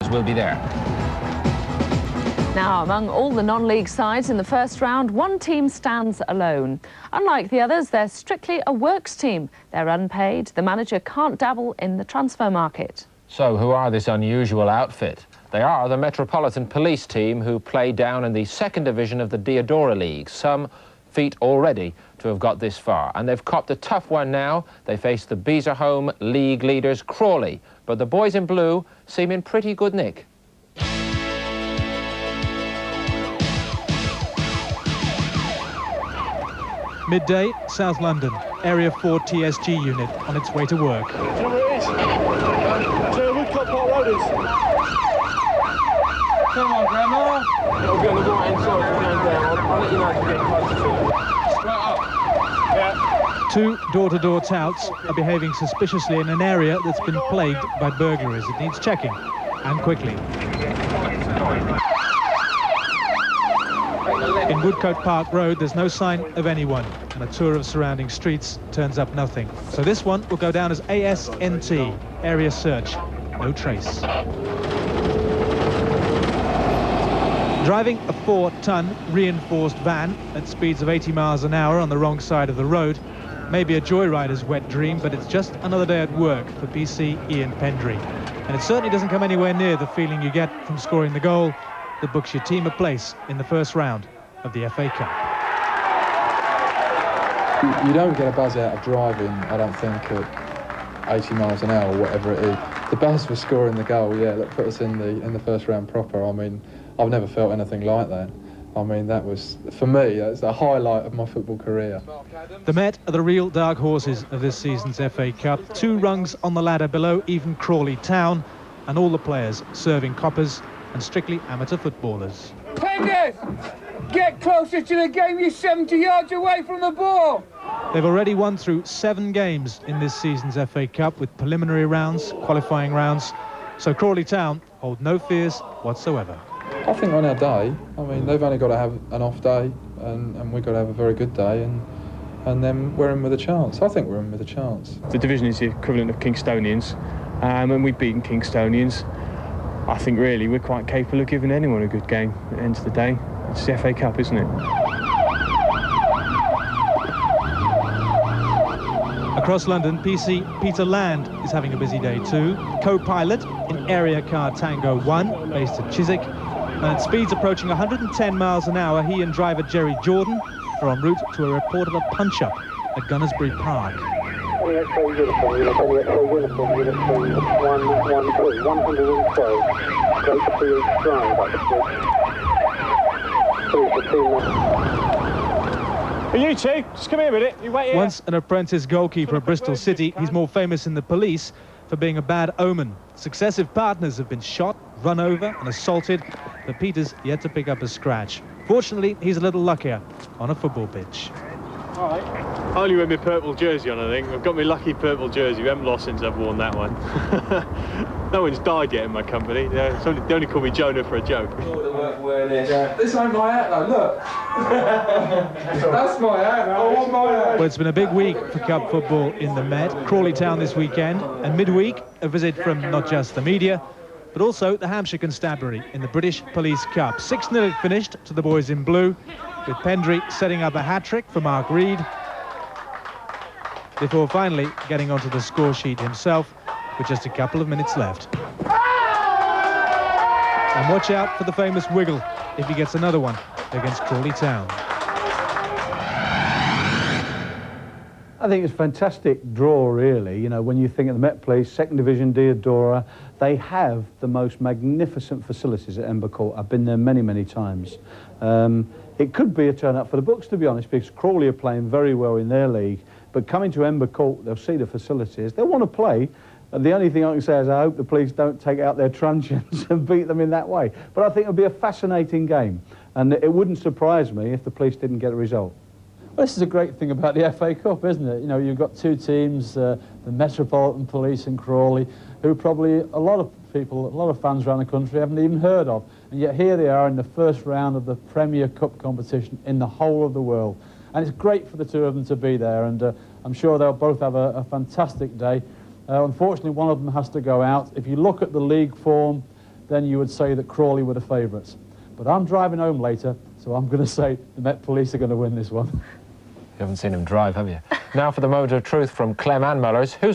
will be there. Now, among all the non-league sides in the first round, one team stands alone. Unlike the others, they're strictly a works team. They're unpaid. The manager can't dabble in the transfer market. So who are this unusual outfit? They are the Metropolitan Police team who play down in the second division of the Diadora League. Some feat already to have got this far. And they've copped a tough one now. They face the Beazerholme League leaders Crawley. But the boys in blue seem in pretty good nick. Midday, South London, Area 4 TSG unit on its way to work. Do you know where it is? So Woodcote Park Road is. Come on, Grandma. It'll be on the right hand side, going down. I'll let you know as we get closer to it. Straight up. Yeah. Two door-to-door touts are behaving suspiciously in an area that's been plagued by burglaries. It needs checking, and quickly. In Woodcote Park Road, there's no sign of anyone, and a tour of surrounding streets turns up nothing. So this one will go down as ASNT, area search. No trace. Driving a 4-ton reinforced van at speeds of 80 miles an hour on the wrong side of the road may be a joyrider's wet dream, but it's just another day at work for PC Ian Pendry. And it certainly doesn't come anywhere near the feeling you get from scoring the goal that books your team a place in the first round of the FA Cup. You don't get a buzz out of driving, I don't think, at 80 miles an hour or whatever it is. The buzz was scoring the goal, yeah, that put us in the first round proper. I mean, I've never felt anything like that. I mean, that was, for me, that's the highlight of my football career. The Met are the real dark horses of this season's FA Cup. 2 rungs on the ladder below even Crawley Town, and all the players serving coppers and strictly amateur footballers. Penders! Get closer to the game, you're 70 yards away from the ball! They've already won through 7 games in this season's FA Cup with preliminary rounds, qualifying rounds, so Crawley Town hold no fears whatsoever. I think on our day, I mean, they've only got to have an off day and we've got to have a very good day and then we're in with a chance. I think we're in with a chance. The division is the equivalent of Kingstonians, and we've beaten Kingstonians. I think really we're quite capable of giving anyone a good game at the end of the day. It's the FA Cup, isn't it? Across London, PC Peter Land is having a busy day too. Co-pilot in Area Car Tango 1, based at Chiswick. And at speeds approaching 110 miles an hour, he and driver Jerry Jordan are en route to a report of a punch-up at Gunnersbury Park. You two, just come here a minute. You wait here. Once an apprentice goalkeeper at Bristol City, he's more famous in the police for being a bad omen. Successive partners have been shot, run over and assaulted, but Peter's yet to pick up a scratch. Fortunately, he's a little luckier on a football pitch. All right. I only wear my purple jersey on, I think. I've got my lucky purple jersey. We haven't lost since I've worn that one. No one's died yet in my company. They only call me Jonah for a joke. This ain't my hat though, look. That's my hat. I want my hat. Well, it's been a big week for Cup football in the Met. Crawley Town this weekend, and midweek, a visit from not just the media, but also the Hampshire Constabulary in the British Police Cup. 6-0 it finished to the boys in blue, with Pendry setting up a hat-trick for Mark Reed, before finally getting onto the score sheet himself with just a couple of minutes left. And watch out for the famous wiggle if he gets another one against Crawley Town. I think it's a fantastic draw, really. You know, when you think of the Met Police, second division, Diadora, they have the most magnificent facilities at Ember Court. I've been there many, many times. It could be a turn-up for the books, to be honest, because Crawley are playing very well in their league. But coming to Ember Court, they'll see the facilities. They'll want to play. The only thing I can say is I hope the police don't take out their truncheons and beat them in that way. But I think it'll be a fascinating game. And it wouldn't surprise me if the police didn't get a result. Well, this is a great thing about the FA Cup, isn't it? You know, you've got 2 teams, the Metropolitan Police and Crawley, who probably a lot of people, a lot of fans around the country haven't even heard of. And yet here they are in the first round of the Premier Cup competition in the whole of the world. And it's great for the 2 of them to be there, and I'm sure they'll both have a fantastic day. Unfortunately, one of them has to go out. If you look at the league form, then you would say that Crawley were the favourites. But I'm driving home later, so I'm going to say the Met Police are going to win this one. You haven't seen him drive, have you? Now for the moment of truth from Clem and Mullers. Who's